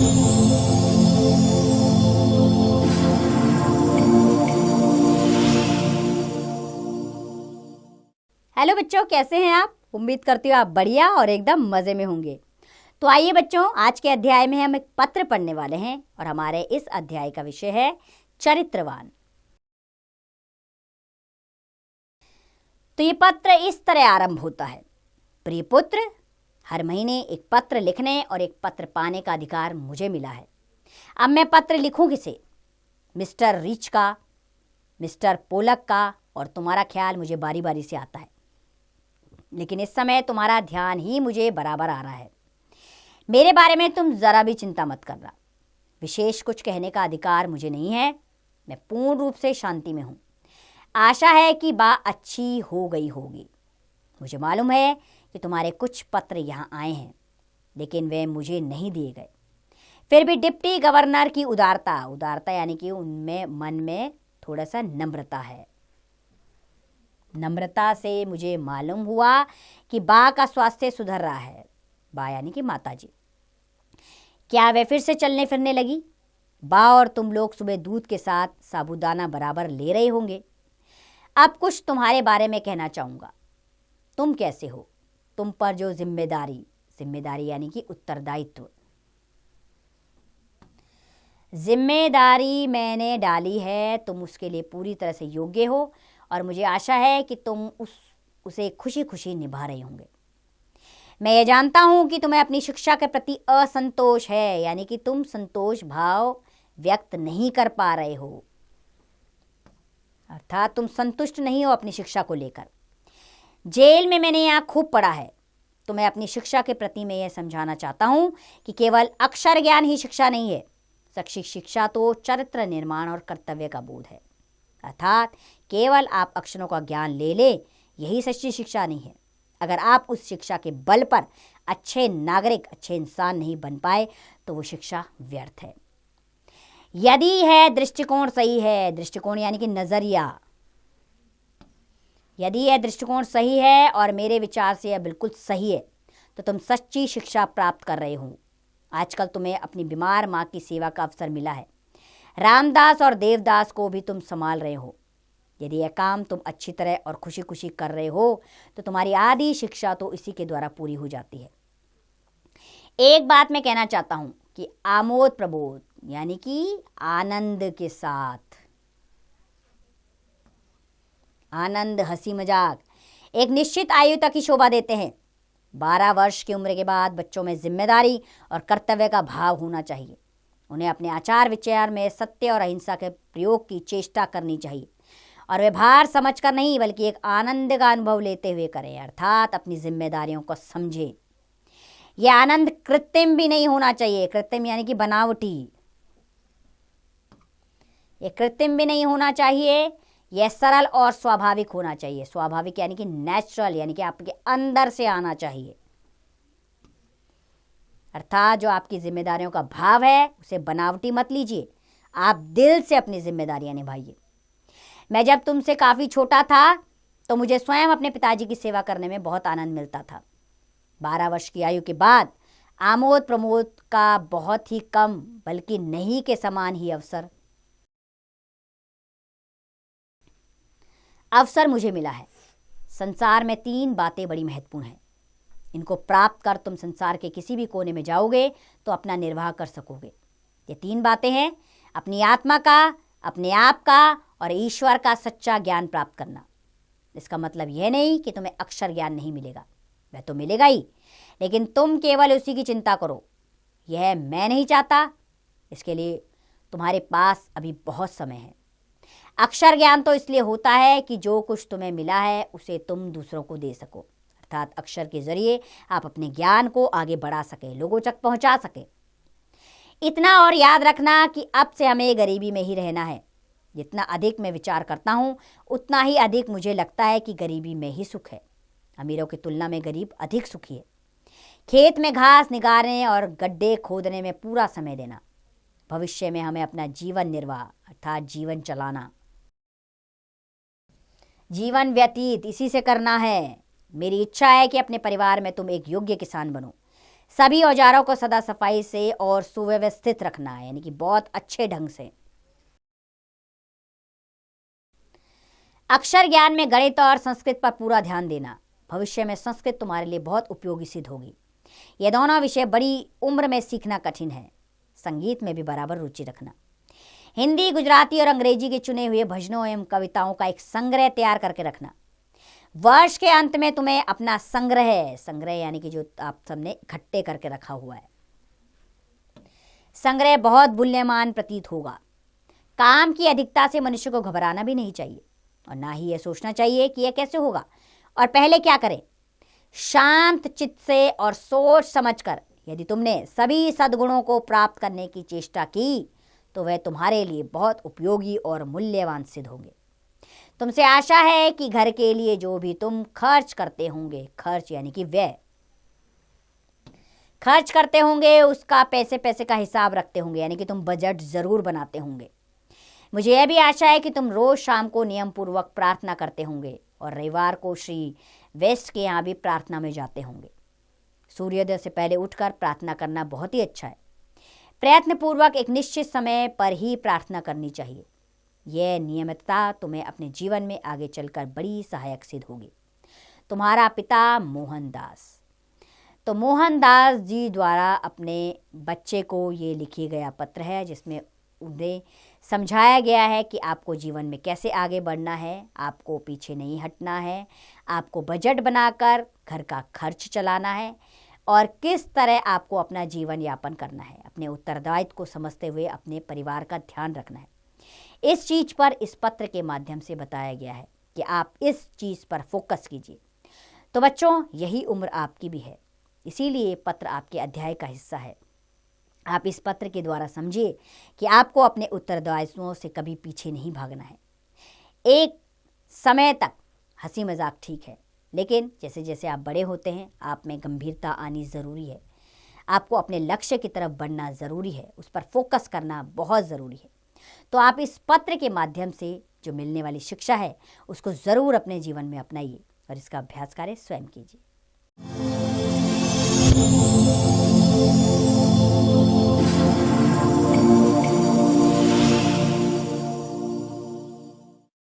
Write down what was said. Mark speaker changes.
Speaker 1: Hello बच्चों, कैसे हैं आप? उम्मीद करती हूँ आप बढ़िया और एकदम मज़े में होंगे। तो आइए बच्चों, आज के अध्याय में हम एक पत्र पढ़ने वाले हैं और हमारे इस अध्याय का विषय है चरित्रवान। तो ये पत्र इस तरह आरंभ होता है। प्रिय पुत्र, हर महीने एक पत्र लिखने और एक पत्र पाने का अधिकार मुझे मिला है। अब मैं पत्र लिखूं किसे? मिस्टर रिच का, मिस्टर पोलक का, और तुम्हारा ख्याल मुझे बारी बारी से आता है, लेकिन इस समय तुम्हारा ध्यान ही मुझे बराबर आ रहा है। मेरे बारे में तुम ज़रा भी चिंता मत करना। विशेष कुछ कहने का अधिकार मुझे नहीं है। मैं पूर्ण रूप से शांति में हूँ। आशा है कि बात अच्छी हो गई होगी। मुझे मालूम है कि तुम्हारे कुछ पत्र यहाँ आए हैं, लेकिन वे मुझे नहीं दिए गए। फिर भी डिप्टी गवर्नर की उदारता यानी कि उनमें मन में थोड़ा सा नम्रता है। नम्रता से मुझे मालूम हुआ कि बा का स्वास्थ्य सुधर रहा है। बा यानी कि माता जी। क्या वे फिर से चलने फिरने लगी? बा और तुम लोग सुबह दूध के साथ साबूदाना बराबर ले रहे होंगे। अब कुछ तुम्हारे बारे में कहना चाहूँगा। तुम कैसे हो? तुम पर जो जिम्मेदारी यानी कि उत्तरदायित्व, जिम्मेदारी मैंने डाली है, तुम उसके लिए पूरी तरह से योग्य हो और मुझे आशा है कि तुम उसे खुशी खुशी निभा रहे होंगे। मैं ये जानता हूँ कि तुम्हें अपनी शिक्षा के प्रति असंतोष है, यानी कि तुम संतोष भाव व्यक्त नहीं कर पा रहे हो, अर्थात तुम संतुष्ट नहीं हो अपनी शिक्षा को लेकर। जेल में मैंने यहाँ खूब पढ़ा है। तुम्हें अपनी शिक्षा के प्रति मैं यह समझाना चाहता हूँ कि केवल अक्षर ज्ञान ही शिक्षा नहीं है। सच्ची शिक्षा तो चरित्र निर्माण और कर्तव्य का बोध है। अर्थात केवल आप अक्षरों का ज्ञान ले यही सच्ची शिक्षा नहीं है। अगर आप उस शिक्षा के बल पर अच्छे नागरिक, अच्छे इंसान नहीं बन पाए तो वो शिक्षा व्यर्थ है। यदि है दृष्टिकोण सही है, दृष्टिकोण यानी कि नजरिया, यदि यह दृष्टिकोण सही है और मेरे विचार से यह बिल्कुल सही है, तो तुम सच्ची शिक्षा प्राप्त कर रहे हो। आजकल तुम्हें अपनी बीमार माँ की सेवा का अवसर मिला है। रामदास और देवदास को भी तुम संभाल रहे हो। यदि यह काम तुम अच्छी तरह और खुशी खुशी कर रहे हो तो तुम्हारी आधी शिक्षा तो इसी के द्वारा पूरी हो जाती है। एक बात मैं कहना चाहता हूं कि आमोद प्रमोद यानी कि आनंद के साथ, आनंद, हंसी मजाक एक निश्चित आयु तक ही शोभा देते हैं। 12 वर्ष की उम्र के बाद बच्चों में जिम्मेदारी और कर्तव्य का भाव होना चाहिए। उन्हें अपने आचार विचार में सत्य और अहिंसा के प्रयोग की चेष्टा करनी चाहिए और व्यवहार समझकर नहीं बल्कि एक आनंद का अनुभव लेते हुए करें, अर्थात अपनी जिम्मेदारियों को समझें। यह आनंद कृत्रिम भी नहीं होना चाहिए। कृत्रिम यानी कि बनावटी। यह कृत्रिम भी नहीं होना चाहिए। यह सरल और स्वाभाविक होना चाहिए। स्वाभाविक यानी कि नेचुरल, यानी कि आपके अंदर से आना चाहिए। अर्थात जो आपकी जिम्मेदारियों का भाव है उसे बनावटी मत लीजिए। आप दिल से अपनी जिम्मेदारियां निभाइए। मैं जब तुमसे काफ़ी छोटा था तो मुझे स्वयं अपने पिताजी की सेवा करने में बहुत आनंद मिलता था। 12 वर्ष की आयु के बाद आमोद प्रमोद का बहुत ही कम बल्कि नहीं के समान ही अवसर मुझे मिला है। संसार में 3 बातें बड़ी महत्वपूर्ण हैं। इनको प्राप्त कर तुम संसार के किसी भी कोने में जाओगे तो अपना निर्वाह कर सकोगे। ये 3 बातें हैं: अपनी आत्मा का, अपने आप का और ईश्वर का सच्चा ज्ञान प्राप्त करना। इसका मतलब यह नहीं कि तुम्हें अक्षर ज्ञान नहीं मिलेगा, वह तो मिलेगा ही, लेकिन तुम केवल उसी की चिंता करो। यह मैं नहीं चाहता। इसके लिए तुम्हारे पास अभी बहुत समय है। अक्षर ज्ञान तो इसलिए होता है कि जो कुछ तुम्हें मिला है उसे तुम दूसरों को दे सको, अर्थात अक्षर के जरिए आप अपने ज्ञान को आगे बढ़ा सके, लोगों तक पहुंचा सके। इतना और याद रखना कि अब से हमें गरीबी में ही रहना है। जितना अधिक मैं विचार करता हूँ उतना ही अधिक मुझे लगता है कि गरीबी में ही सुख है। अमीरों की तुलना में गरीब अधिक सुखी है। खेत में घास निकालने और गड्ढे खोदने में पूरा समय देना। भविष्य में हमें अपना जीवन निर्वाह अर्थात जीवन चलाना, जीवन व्यतीत इसी से करना है। मेरी इच्छा है कि अपने परिवार में तुम एक योग्य किसान बनो। सभी औजारों को सदा सफाई से और सुव्यवस्थित रखना है, यानी कि बहुत अच्छे ढंग से। अक्षर ज्ञान में गणित और संस्कृत पर पूरा ध्यान देना। भविष्य में संस्कृत तुम्हारे लिए बहुत उपयोगी सिद्ध होगी। ये दोनों विषय बड़ी उम्र में सीखना कठिन है। संगीत में भी बराबर रुचि रखना। हिंदी, गुजराती और अंग्रेजी के चुने हुए भजनों एवं कविताओं का एक संग्रह तैयार करके रखना। वर्ष के अंत में तुम्हें अपना संग्रह यानी कि जो आप सबने इकट्ठे करके रखा हुआ है, संग्रह बहुत मूल्यवान प्रतीत होगा। काम की अधिकता से मनुष्य को घबराना भी नहीं चाहिए और ना ही यह सोचना चाहिए कि यह कैसे होगा और पहले क्या करें। शांत चित्त से और सोच समझकर यदि तुमने सभी सद्गुणों को प्राप्त करने की चेष्टा की तो वह तुम्हारे लिए बहुत उपयोगी और मूल्यवान सिद्ध होंगे। तुमसे आशा है कि घर के लिए जो भी तुम खर्च करते होंगे, खर्च यानी कि व्यय खर्च करते होंगे, उसका पैसे पैसे का हिसाब रखते होंगे, यानी कि तुम बजट जरूर बनाते होंगे। मुझे यह भी आशा है कि तुम रोज शाम को नियम पूर्वक प्रार्थना करते होंगे और रविवार को श्री वेस्ट के यहाँ भी प्रार्थना में जाते होंगे। सूर्योदय से पहले उठकर प्रार्थना करना बहुत ही अच्छा है। प्रयत्न पूर्वक एक निश्चित समय पर ही प्रार्थना करनी चाहिए। यह नियमितता तुम्हें अपने जीवन में आगे चलकर बड़ी सहायक सिद्ध होगी। तुम्हारा पिता मोहनदास। तो मोहनदास जी द्वारा अपने बच्चे को ये लिखी गया पत्र है जिसमें उन्हें समझाया गया है कि आपको जीवन में कैसे आगे बढ़ना है, आपको पीछे नहीं हटना है, आपको बजट बनाकर घर का खर्च चलाना है और किस तरह आपको अपना जीवन यापन करना है। अपने उत्तरदायित्व को समझते हुए अपने परिवार का ध्यान रखना है। इस चीज़ पर इस पत्र के माध्यम से बताया गया है कि आप इस चीज़ पर फोकस कीजिए। तो बच्चों, यही उम्र आपकी भी है, इसीलिए पत्र आपके अध्याय का हिस्सा है। आप इस पत्र के द्वारा समझिए कि आपको अपने उत्तरदायित्वों से कभी पीछे नहीं भागना है। एक समय तक हंसी मजाक ठीक है, लेकिन जैसे जैसे आप बड़े होते हैं आप में गंभीरता आनी ज़रूरी है। आपको अपने लक्ष्य की तरफ बढ़ना ज़रूरी है, उस पर फोकस करना बहुत ज़रूरी है। तो आप इस पत्र के माध्यम से जो मिलने वाली शिक्षा है उसको ज़रूर अपने जीवन में अपनाइए और इसका अभ्यास कार्य स्वयं कीजिए।